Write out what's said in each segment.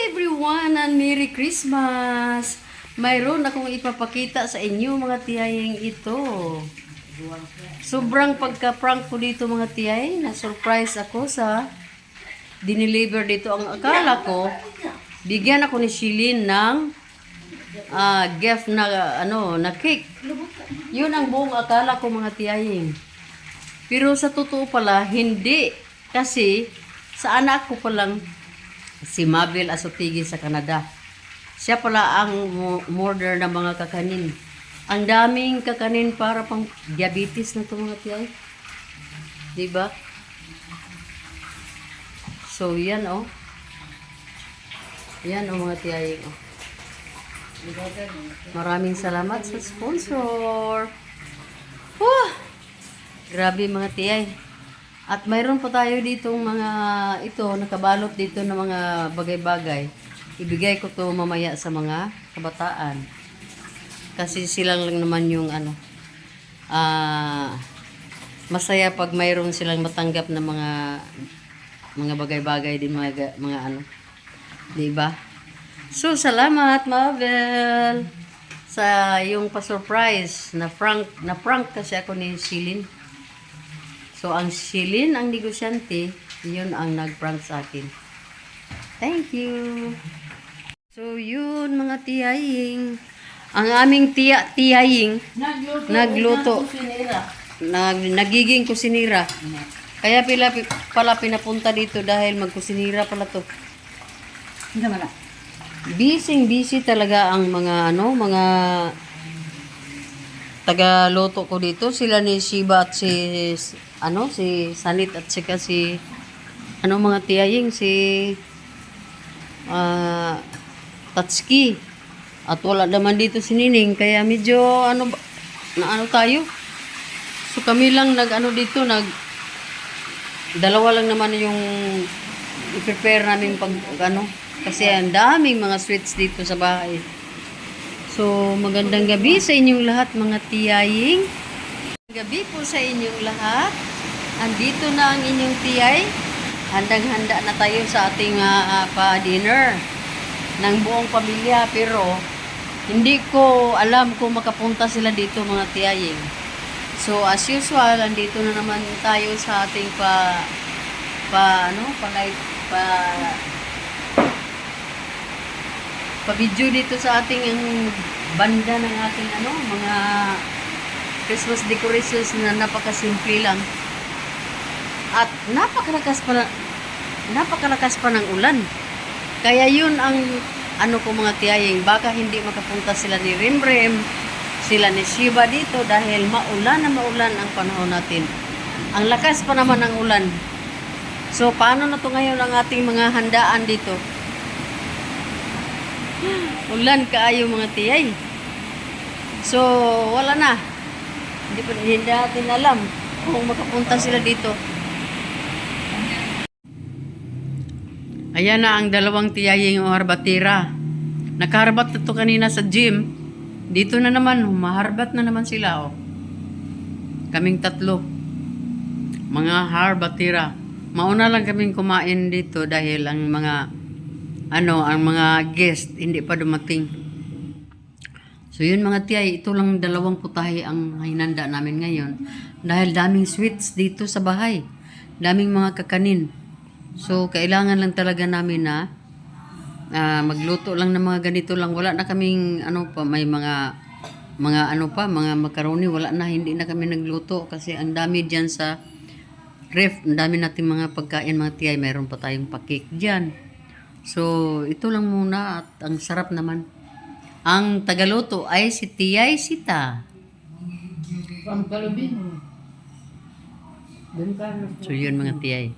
everyone and Merry Christmas! Mayroon akong ipapakita sa inyo mga tiyaying ito. Sobrang pagka-prank ko dito mga tiyay. Na-surprise ako sa dineliver dito. Ang akala ko, bigyan ako ni Shilin ng gift na, na cake. Yun ang buong akala ko mga tiyaying. Pero sa totoo pala, hindi. Kasi sa anak ko palang si Mabel Asotigi sa Canada. Siya pala ang order ng mga kakanin. Ang daming kakanin para pang diabetes na ito mga tiyay. Diba? So, yan oh. Yan oh mga tiyay. Oh. Maraming salamat sa sponsor. Grabe mga tiyay. At mayroon pa tayo ditong mga nakabalot dito ng mga bagay-bagay. Ibigay ko to mamaya sa mga kabataan. Kasi sila lang naman yung masaya pag mayroon silang matanggap na mga bagay-bagay din mga diba? So salamat Mabel sa yung pa-surprise na prank kasi ako ni Shilin. So, ang Shilin, ang negosyante, yun ang nag-prank sa akin. Thank you. So, yun mga tiyaying. Ang aming tiyaying, nagluto. Nagiging kusinira. Kaya pala pinapunta dito dahil magkusinira pala to. Busy talaga ang mga taga-luto ko dito. Sila ni Shiba at si Sanit at sika si mga tiyaying si Tatsuki. At wala naman dito si Nining kaya medyo tayo. So kami lang dito dalawa lang naman yung i-prepare namin pag kasi ang daming mga sweets dito sa bahay. So, magandang gabi sa inyong lahat mga tiyaying. Gabi po sa inyong lahat. Andito na ang inyong tiyay. Handang-handa na tayo sa ating pa-dinner ng buong pamilya. Pero, hindi ko alam kung makapunta sila dito mga tiyaying. So, as usual, andito na naman tayo sa ating pa-video dito sa ating banda ng ating mga Christmas decorations na napakasimple lang. At napakalakas pa ng ulan. Kaya yun ang ko mga tiyaying, baka hindi makapunta sila ni Rimrim, sila ni Shiba dito dahil maulan ang panahon natin. Ang lakas pa naman ng ulan. So paano na to ngayon ang ating mga handaan dito? Ulan kaayo mga tiyay. So, wala na. Hindi natin alam kung makapunta sila dito. Ayan na ang dalawang tiyaying harbatira. Nakaharbat na to kanina sa gym. Dito na naman, maharbat na naman sila. Oh. Kaming tatlo. Mga harbatira. Mauna lang kaming kumain dito dahil ang mga guest hindi pa dumating. So yun mga tiyay, ito lang dalawang putahe ang hinanda namin ngayon. Dahil daming sweets dito sa bahay. Daming mga kakanin. So kailangan lang talaga namin na magluto lang ng mga ganito lang. Wala na kaming may mga macaroni, wala na, hindi na kami nagluto kasi ang dami diyan sa ref. Ang dami nating mga pagkain mga tiyay. Mayroon pa tayong pa-cake diyan. So, ito lang muna at ang sarap naman. Ang tagaluto ay si Tiyay Sita. So, yun mga tiyay.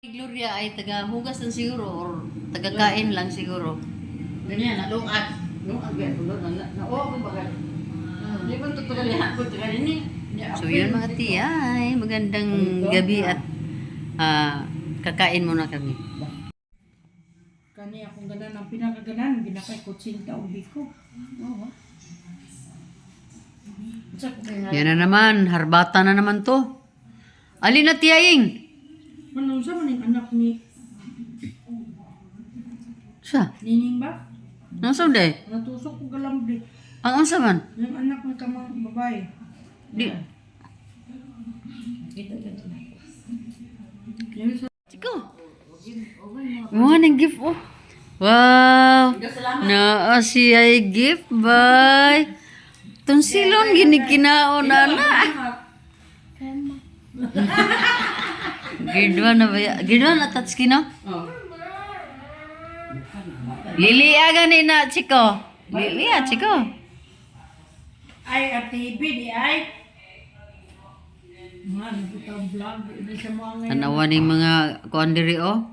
Gloria ay taga-hugas lang siguro or taga-kain lang siguro. Ganyan, nalungag. So, yun mga tiyay. Magandang gabi at kakain muna kami. Kani akong ganan ang pinakaganan, ginakay ko 80 ubi ko. Oo. Yan na naman, harbata na naman to. Alin na tiyaying? Manong sa maning anak ni Sa? Nining ba? Nasa day? Natusok ko galambre. Ang asa man? Yung anak ng kamang babae. Di. Kita ka na. Yung sa... Chiko. Morning gift oh. Wow. Na si ay gift bye. Tonsilon gini kinaon na. Girdwa na ba? Girdwa na touch kino? Lili aga ni na chiko. Lili ah chiko. Ay, at TV di ay. Mga nakita ang vlog. Hindi siya mga ngayon. Tanawa ni mga kuan diri oh.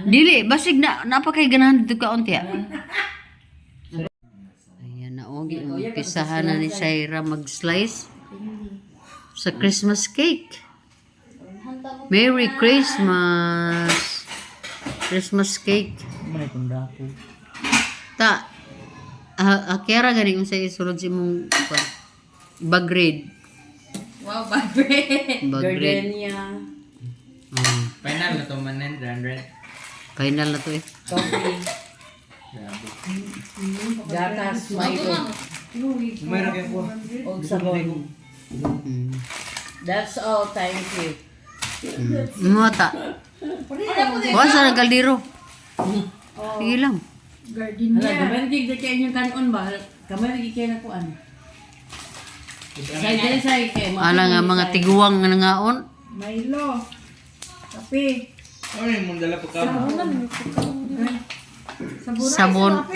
Dili basig na napakay ganahan dito ka unti. Ayan na og umpisahan na ni Shaira mag-slice sa Christmas cake. Merry Christmas. Christmas cake. Ta. Kaya gani unsay isulod si mong bag grade. Wow, bagre. Bag grade. Gardenia. Final na to man 900. Final na to eh. Coffee. Gatas. Milo. Meron kayo po. Og sabon. Mm. That's all. Thank you. Mata. Wala sa kaldero. Sige lang. Gardenia. Hala, gamay lagi kayo yung kanon ba? Gamay lagi kayo na kuan. Say kayo. Ala nga mga tiguwang nga nangaon. Milo. Kape. Ano yung mong dala pa ka?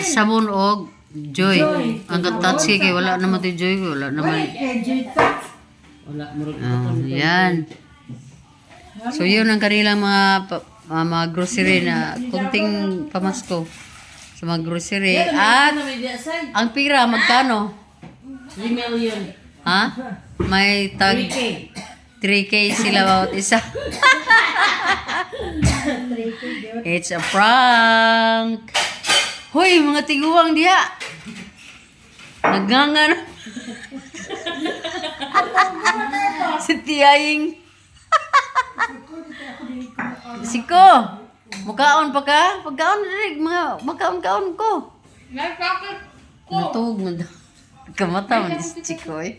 Sabon og joy. Ang katatsi kay wala naman to joy, wala naman. Wala, murag Yan. So yun ang kanilang mga grocery na kunting pamasko sa mga grocery. At ang pira magkano? 3 million. Ha? May tag 3K. 3K sila bawat isa. It's a prank. Hoy, mga tiguwang diha. Nagangan. Si Tiyaing. Siko. Mukaon pa ka? Pagkaon rin, mga makaon-kaon ko. Natug mo daw. Kamata mo si Chico eh.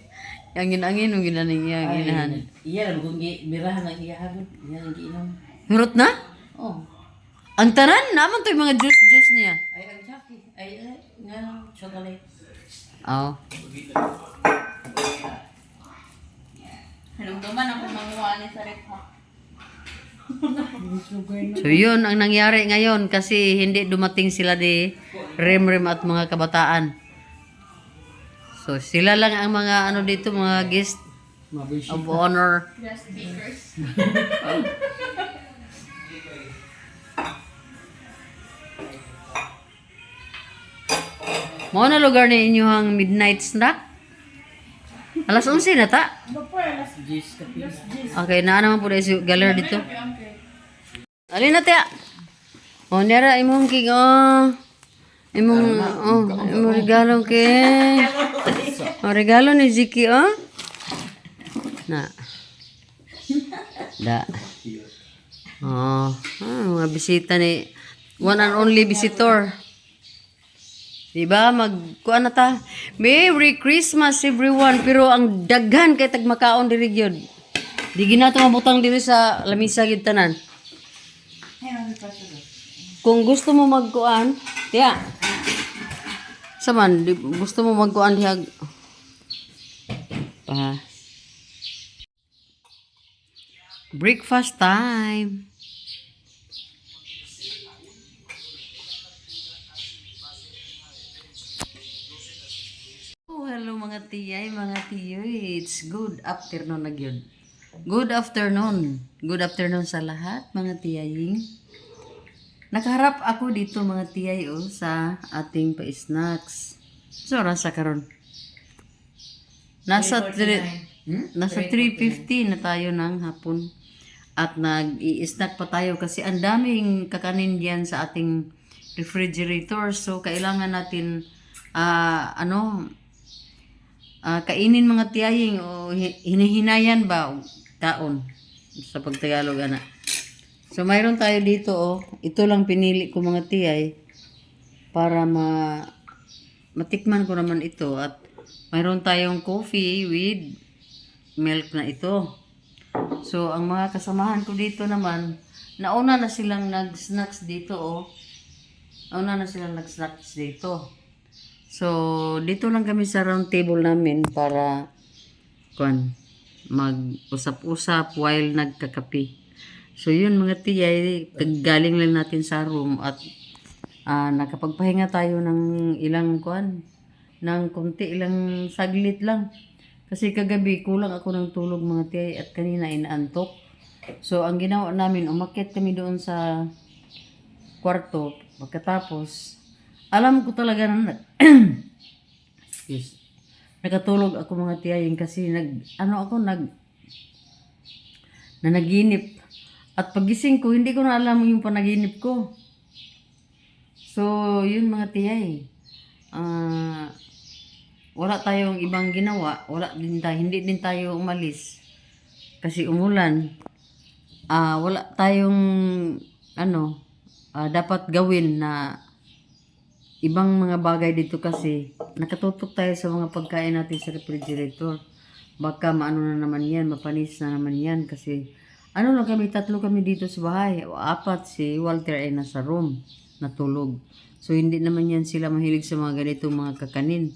Yang angin ang ginaning iya ginahan. Iya, kung birahan ang iyahan. Yan ang giinom. Hurot na? Oh. Ang tanan naman to yung mga juice niya. Ay, ang Jackie. Ay, nga, chocolate. Oh. Halumduman ako manguha ni sa rekha. So yun ang nangyari ngayon kasi hindi dumating sila di Rem at mga kabataan. So sila lang ang mga ano dito mga guest of honor. Mao na lugar ni inyong midnight snack? Alas 11 na ta? Okay, naa naman po dahil si Galer dito. Alin na tiya? O, nera, imong king, imong regalo kay. Regalo ni Ziki, Na. Da. Mga bisita ni, one and only visitor. Diba? Kuan na ta. Merry Christmas everyone. Pero ang daghan kay tagmakaon diri gyud. Di ginato mabutang diri sa lamisa gid tanan. Kung gusto mo magkuan, tiya. Saman, gusto mo magkuan diha. Breakfast time. Hello mga tiyay, mga tiyoy. It's good afternoon na gyud. Good afternoon. Good afternoon sa lahat, mga tiyaying. Nakaharap ako dito mga tiyay sa ating pa-snacks. So, rasa karon. Nasa 350 na tayo ng hapon. At nag-i-snack pa tayo kasi ang daming kakanin diyan sa ating refrigerator. So, kailangan natin kainin mga tiyaying o hinihinayan ba o kaon sa pagtagalog ana. So mayroon tayo dito ito lang pinili ko mga tiyay. para matikman ko naman ito at mayroon tayong coffee with milk na ito. So, ang mga kasamahan ko dito naman, nauna na silang nag-snacks dito, oh. Nauna na silang nag-snacks dito. So, dito lang kami sa round table namin para mag-usap-usap while nagkakape. So, yun mga tiyay, galing lang natin sa room at nakapagpahinga tayo ng ilang ng konti, ilang saglit lang. Kasi kagabi, kulang ako ng tulog mga tiyay at kanina inaantok. So, ang ginawa namin, umakyat kami doon sa kwarto. Pagkatapos, alam ko talaga na nakatulog ako mga tiyay kasi nanaginip. At pagising ko, hindi ko na alam yung panaginip ko. So, yun mga tiyay. Wala tayong ibang ginawa, hindi din tayo umalis kasi umulan. Wala tayong dapat gawin na ibang mga bagay dito kasi nakatutok tayo sa mga pagkain natin sa refrigerator. Baka maano na naman yan, mapanis na naman yan kasi lang kami, 3 kami dito sa bahay. 4 si Walter ay nasa room, natulog. So hindi naman yan sila mahilig sa mga ganitong mga kakanin.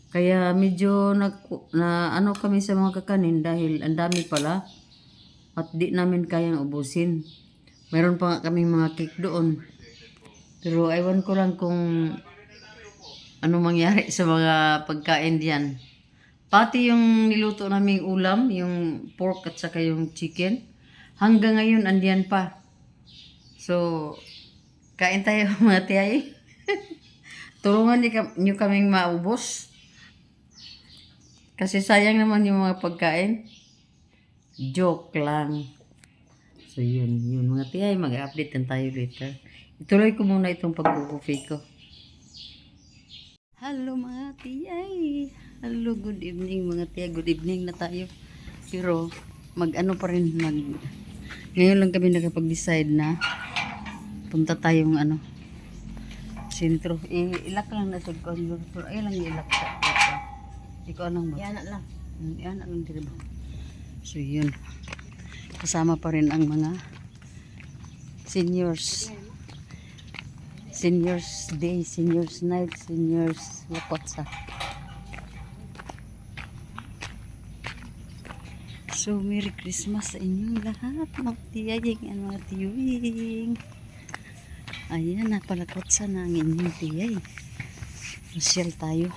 Kaya medyo kami sa mga kakanin dahil ang dami pala at di namin kayang ubusin. Mayroon pa nga kami mga cake doon. Pero ewan ko lang kung ano mangyari sa mga pagkain diyan. Pati yung niluto naming ulam, yung pork at saka yung chicken, hanggang ngayon andiyan pa. So, kain tayo mga tiyay. Tulungan niyo kaming maubos. Kasi sayang naman yung mga pagkain. Joke lang. So yun mga tiyay, mag-update din tayo later. Ituloy ko muna itong pagkukupi ko. Hello mga tiyay. Hello, good evening mga tiyay. Good evening na tayo. Pero mag-ano pa rin, ngayon lang kami nakapag-decide na punta tayong sentro. Ilak lang na sa converter. Ay lang ilak sa. Ikaw lang ba? Yan lang. Yan lang din ba? So yun. Kasama pa rin ang mga seniors. Seniors day, seniors night, seniors lapotsa. So Merry Christmas sa inyong lahat. Magtiyaying ang mga tiyuing. Ayan, napalakotsa na ang inyong tiyay. Masyal tayo.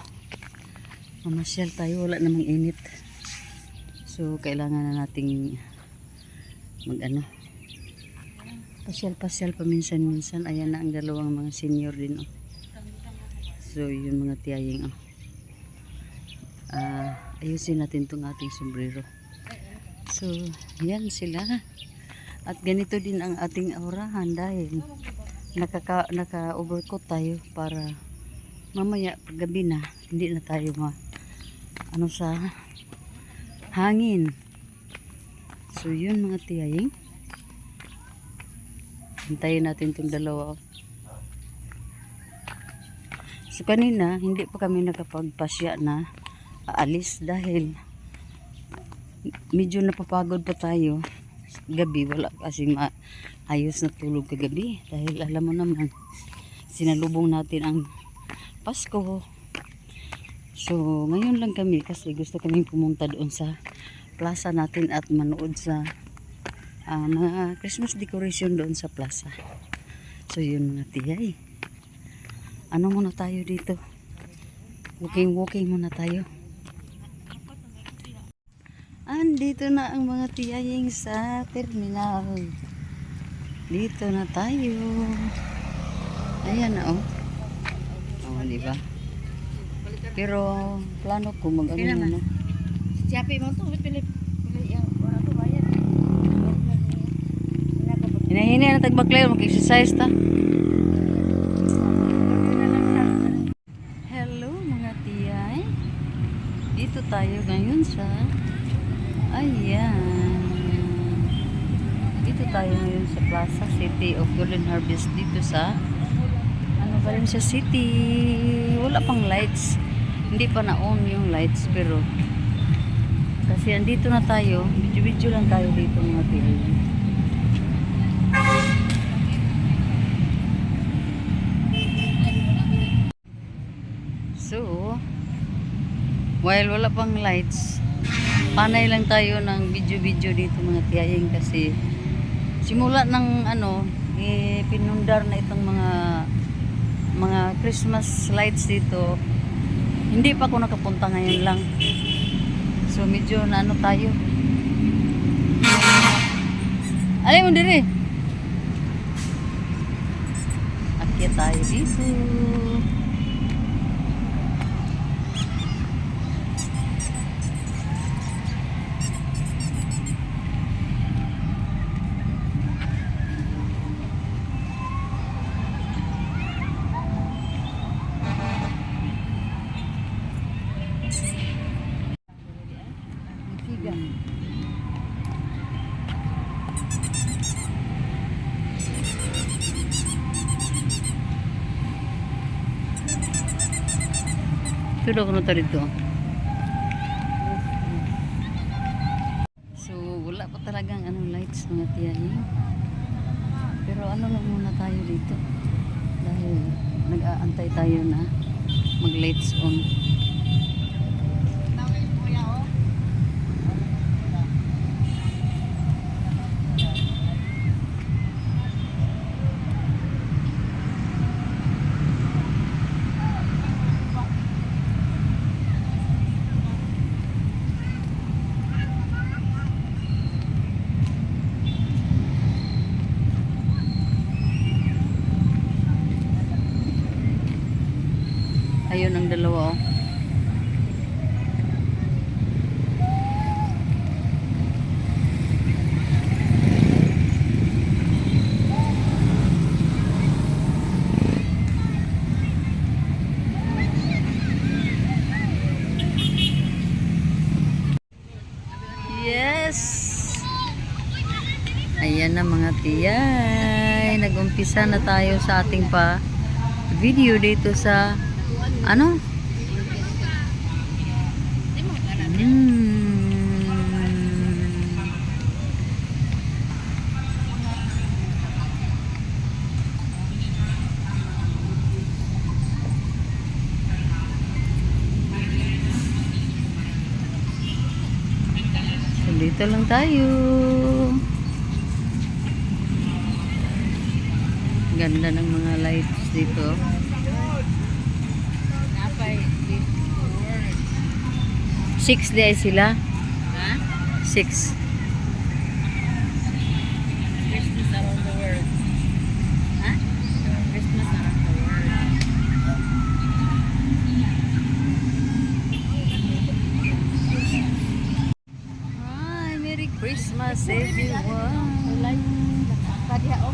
Mamasyal tayo, wala namang init. So, kailangan na nating pasyal-pasyal paminsan-minsan. Ayan na ang dalawang mga senior din. So, yun mga tiyaying. Ayusin natin itong ating sombrero. So, yan sila. At ganito din ang ating aurahan dahil naka-overcoat tayo para mamaya paggabi na hindi na tayo sa hangin. So yun mga tiyaying, hintayin natin itong dalawa. So kanina hindi pa kami nakapagpasya na aalis dahil medyo napapagod pa tayo gabi. Wala kasing ayos na tulog kagabi dahil alam mo naman sinalubong natin ang Pasko. So, ngayon lang kami kasi gusto kaming pumunta doon sa plaza natin at manood sa mga Christmas decoration doon sa plaza. So, yun mga tiyay. Ano muna tayo dito? Walking muna tayo. Andito na ang mga tiyaying sa terminal. Dito na tayo. Ayan na diba? Pero plano ko mag-ano. Siyapi mo to, pili yang wala to bayad. Hinahinay na tagbaklayo, mag-exercise ta. Hello mga tiyay. Dito tayo ngayon sa Dito tayo ngayon sa Plaza City of Golden Harvest dito sa Valencia City. Wala pang lights. Hindi pa na-on yung lights pero kasi andito na tayo. Video-video lang tayo dito mga tiyay. So, while wala pang lights, panay lang tayo ng video-video dito mga tiyaying kasi simula ng pinundar na itong mga Christmas lights dito. Hindi pa ako nakapunta ngayon lang. So medyo tayo. Alay mo diri. Akyat tayo dito. Sudah ko na dito. So, wala pa talagang lights mga tiyahin. Pero lang muna tayo dito. Dahil nag-aantay tayo na mag-lights on. Ayun ang dalawa. Yes! Ayan na mga tiyay. Nag-umpisa na tayo sa ating video dito sa So, dito lang tayo. Ganda ng mga lights dito. 6 day sila. 6. Christmas around the world. Ha? Christmas around the world. Hi, Merry Christmas everyone.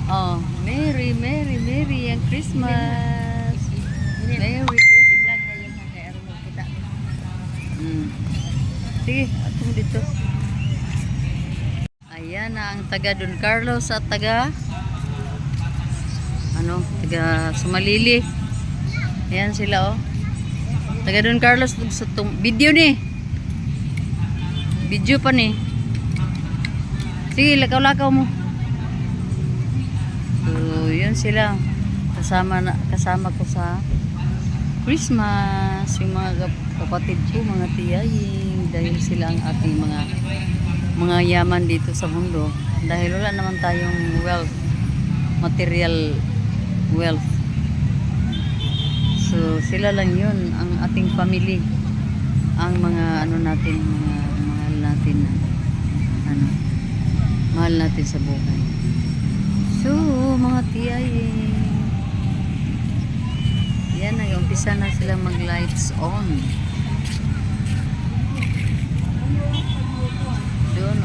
Oh, Merry ang Christmas. Merry Christmas. Sige, atong dito. Ayan na ang taga Don Carlos at taga Sumalili. Ayan sila Taga Don Carlos sa video ni. Video pa ni. Sige, lakaw-lakaw mo. So, yun sila. Kasama ko sa Christmas. Yung mga kapatid ko, mga tiyayin. Dahil sila ang ating mga yaman dito sa mundo. Dahil wala naman tayong material wealth. So, sila lang yun. Ang ating family. Ang mga natin, mga mahal natin sa buhay. So, mga tiyayin. Yan, nag-umpisa na sila mag-lights on. Doon,